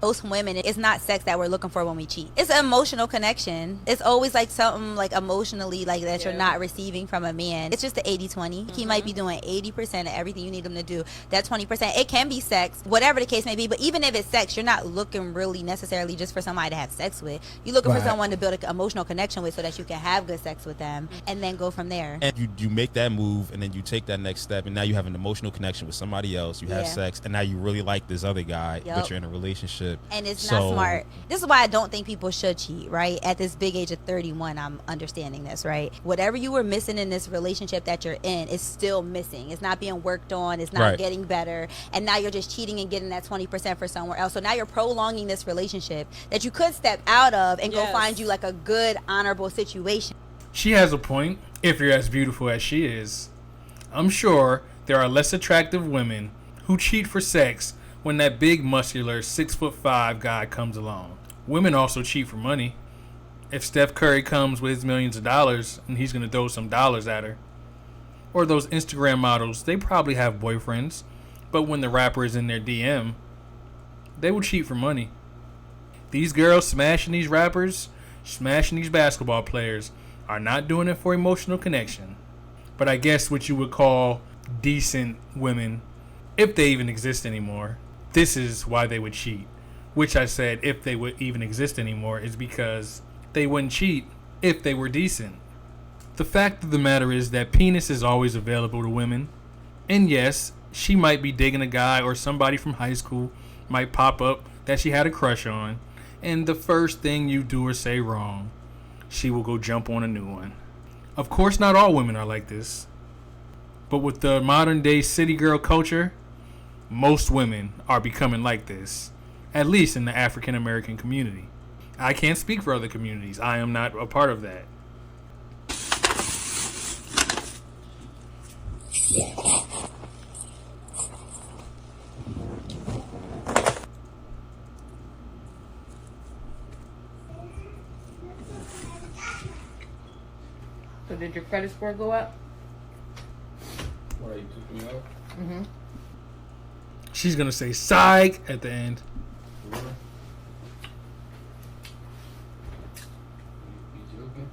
most women, it's not sex that we're looking for when we cheat. It's an emotional connection. It's always like something like emotionally like that you're not receiving from a man. It's just the 80-20. He might be doing 80% of everything you need him to do. That 20%, it can be sex, whatever the case may be. But even if it's sex, you're not looking really necessarily just for somebody to have sex with. You're looking for someone to build an emotional connection with so that you can have good sex with them and then go from there. And you make that move, and then you take that next step, and now you have an emotional connection with somebody else. You have sex, and now you really like this other guy, but you're in a relationship. And it's not smart. This is why I don't think people should cheat, right? At this big age of 31, I'm understanding this, right? Whatever you were missing in this relationship that you're in is still missing. It's not being worked on. It's not getting better. And now you're just cheating and getting that 20% for somewhere else. So now you're prolonging this relationship that you could step out of and go find you like a good, honorable situation. She has a point. If you're as beautiful as she is, I'm sure there are less attractive women who cheat for sex when that big, muscular 6'5" guy comes along. Women also cheat for money. If Steph Curry comes with his millions of dollars and he's going to throw some dollars at her. Or those Instagram models, they probably have boyfriends, but when the rapper is in their DM, they will cheat for money. These girls smashing these rappers, smashing these basketball players, are not doing it for emotional connection. But I guess what you would call decent women, if they even exist anymore, this is why they would cheat. Which I said, if they would even exist anymore, is because they wouldn't cheat if they were decent. The fact of the matter is that penis is always available to women. And yes, she might be digging a guy, or somebody from high school might pop up that she had a crush on. And the first thing you do or say wrong, she will go jump on a new one. Of course, not all women are like this. But with the modern day city girl culture, most women are becoming like this. At least in the African American community. I can't speak for other communities. I am not a part of that. So did your credit score go up? Why you took me off? Mm-hmm. She's going to say psych at the end. You joking?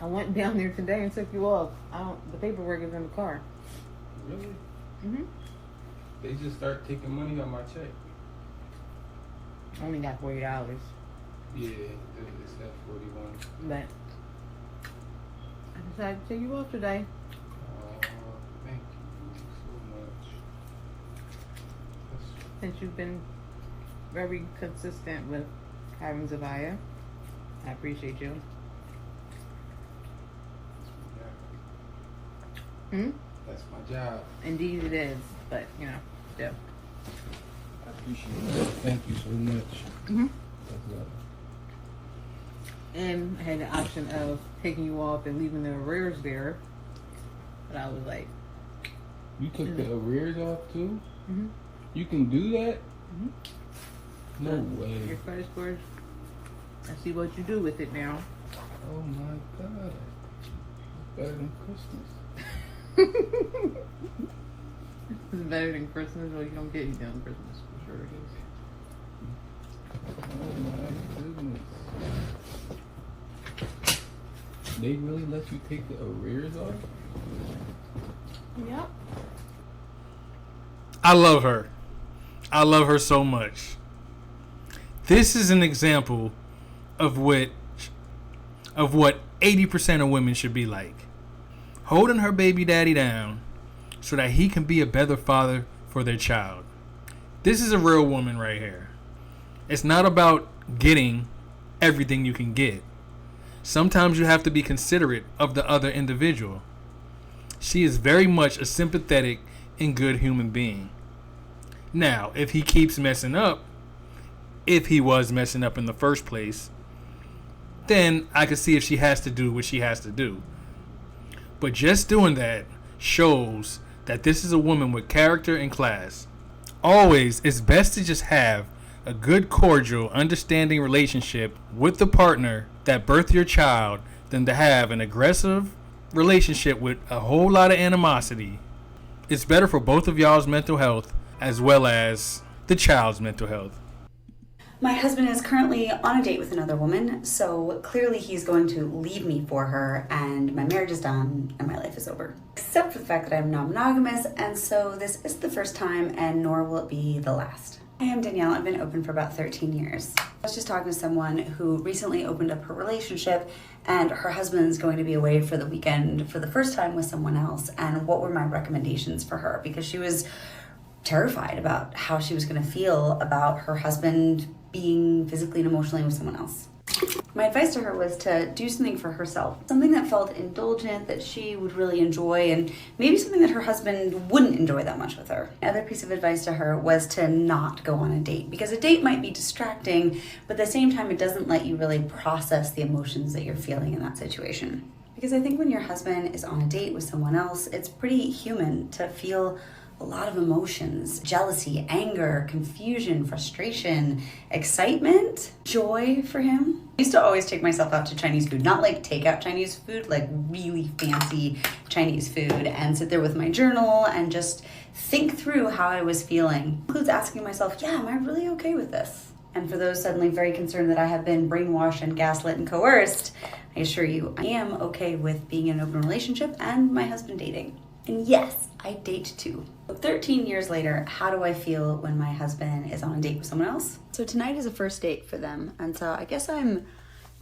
I went down there today and took you off. The paperwork is in the car. Really? Mm-hmm. They just start taking money on my check. I only got $40. Yeah, it's that 41. But I decided to take you off today. Thank you so much. Since you've been very consistent with having Zavia. I appreciate you. That's my job. Indeed it is, but still. I appreciate it. Thank you so much. Mm-hmm. That's love. And I had the option of taking you off and leaving the arrears there. But I was like... You took the arrears off too? Mm-hmm. You can do that? Mm-hmm. No way. Your credit scores, I see what you do with it now. Oh my God. It's better than Christmas. It's better than Christmas. Well, you don't get anything on Christmas. For sure it is. Oh my goodness. They really let you take the arrears off? Yep. I love her. I love her so much. This is an example of what 80% of women should be like. Holding her baby daddy down so that he can be a better father for their child. This is a real woman right here. It's not about getting everything you can get. Sometimes you have to be considerate of the other individual. She is very much a sympathetic and good human being. Now, if he keeps messing up, if he was messing up in the first place, then I could see if she has to do what she has to do. But just doing that shows that this is a woman with character and class. Always, it's best to just have a good, cordial, understanding relationship with the partner that birthed your child than to have an aggressive relationship with a whole lot of animosity. It's better for both of y'all's mental health as well as the child's mental health. My husband is currently on a date with another woman, so clearly he's going to leave me for her, and my marriage is done, and my life is over. Except for the fact that I'm non-monogamous, and so this is the first time, and nor will it be the last. I am Danielle. I've been open for about 13 years. I was just talking to someone who recently opened up her relationship, and her husband's going to be away for the weekend for the first time with someone else, and what were my recommendations for her? Because she was terrified about how she was going to feel about her husband being physically and emotionally with someone else. My advice to her was to do something for herself, something that felt indulgent, that she would really enjoy, and maybe something that her husband wouldn't enjoy that much with her. Another piece of advice to her was to not go on a date, because a date might be distracting, but at the same time it doesn't let you really process the emotions that you're feeling in that situation. Because I think when your husband is on a date with someone else, it's pretty human to feel a lot of emotions: jealousy, anger, confusion, frustration, excitement, joy for him. I used to always take myself out to Chinese food, not like takeout Chinese food, like really fancy Chinese food, and sit there with my journal and just think through how I was feeling. It includes asking myself, yeah, am I really okay with this? And for those suddenly very concerned that I have been brainwashed and gaslit and coerced, I assure you, I am okay with being in an open relationship and my husband dating. And yes, I date too. 13 years later, how do I feel when my husband is on a date with someone else? So tonight is a first date for them, and so I guess I'm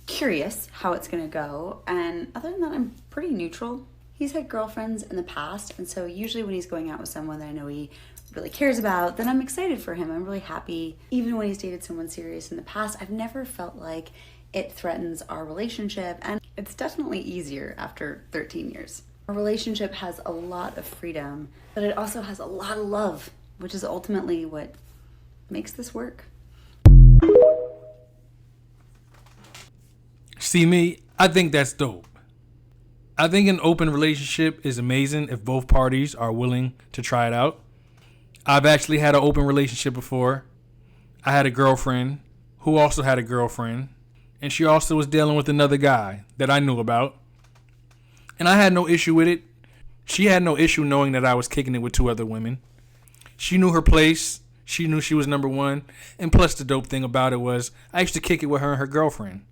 curious how it's gonna go, and other than that, I'm pretty neutral. He's had girlfriends in the past, and so usually when he's going out with someone that I know he really cares about, then I'm excited for him. I'm really happy. Even when he's dated someone serious in the past, I've never felt like it threatens our relationship, and it's definitely easier after 13 years. Our relationship has a lot of freedom, but it also has a lot of love, which is ultimately what makes this work. See me, I think that's dope. I think an open relationship is amazing if both parties are willing to try it out. I've actually had an open relationship before. I had a girlfriend who also had a girlfriend, and she also was dealing with another guy that I knew about. And I had no issue with it. She had no issue knowing that I was kicking it with two other women. She knew her place. She knew she was number one. And plus the dope thing about it was I used to kick it with her and her girlfriend.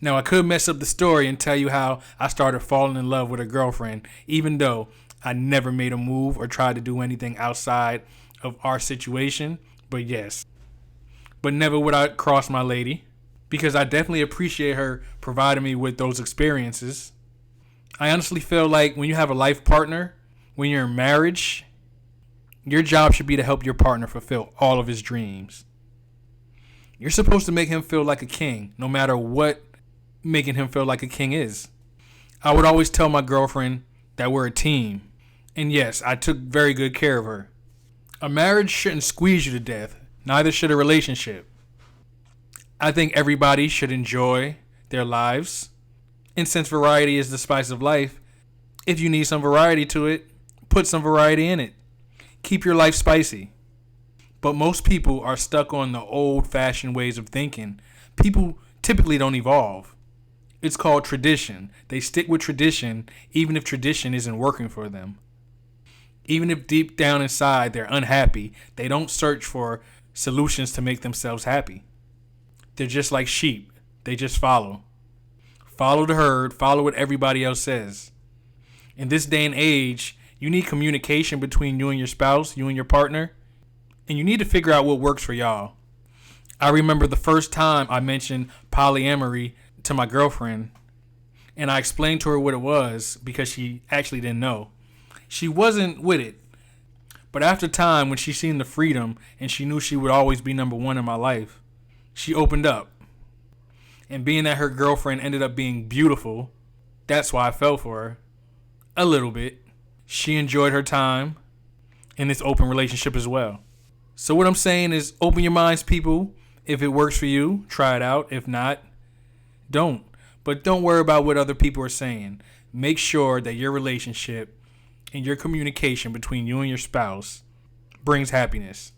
Now I could mess up the story and tell you how I started falling in love with her girlfriend, even though I never made a move or tried to do anything outside of our situation. But yes. But never would I cross my lady, because I definitely appreciate her providing me with those experiences. I honestly feel like when you have a life partner, when you're in marriage, your job should be to help your partner fulfill all of his dreams. You're supposed to make him feel like a king, no matter what making him feel like a king is. I would always tell my girlfriend that we're a team. And yes, I took very good care of her. A marriage shouldn't squeeze you to death. Neither should a relationship. I think everybody should enjoy their lives. And since variety is the spice of life, if you need some variety to it, put some variety in it. Keep your life spicy. But most people are stuck on the old-fashioned ways of thinking. People typically don't evolve. It's called tradition. They stick with tradition even if tradition isn't working for them. Even if deep down inside they're unhappy, they don't search for solutions to make themselves happy. They're just like sheep. They just follow. Follow the herd, follow what everybody else says. In this day and age, you need communication between you and your spouse, you and your partner, and you need to figure out what works for y'all. I remember the first time I mentioned polyamory to my girlfriend, and I explained to her what it was because she actually didn't know. She wasn't with it, but after time, when she seen the freedom and she knew she would always be number one in my life, she opened up. And being that her girlfriend ended up being beautiful, that's why I fell for her. A little bit. She enjoyed her time in this open relationship as well. So what I'm saying is open your minds, people. If it works for you, try it out. If not, don't. But don't worry about what other people are saying. Make sure that your relationship and your communication between you and your spouse brings happiness.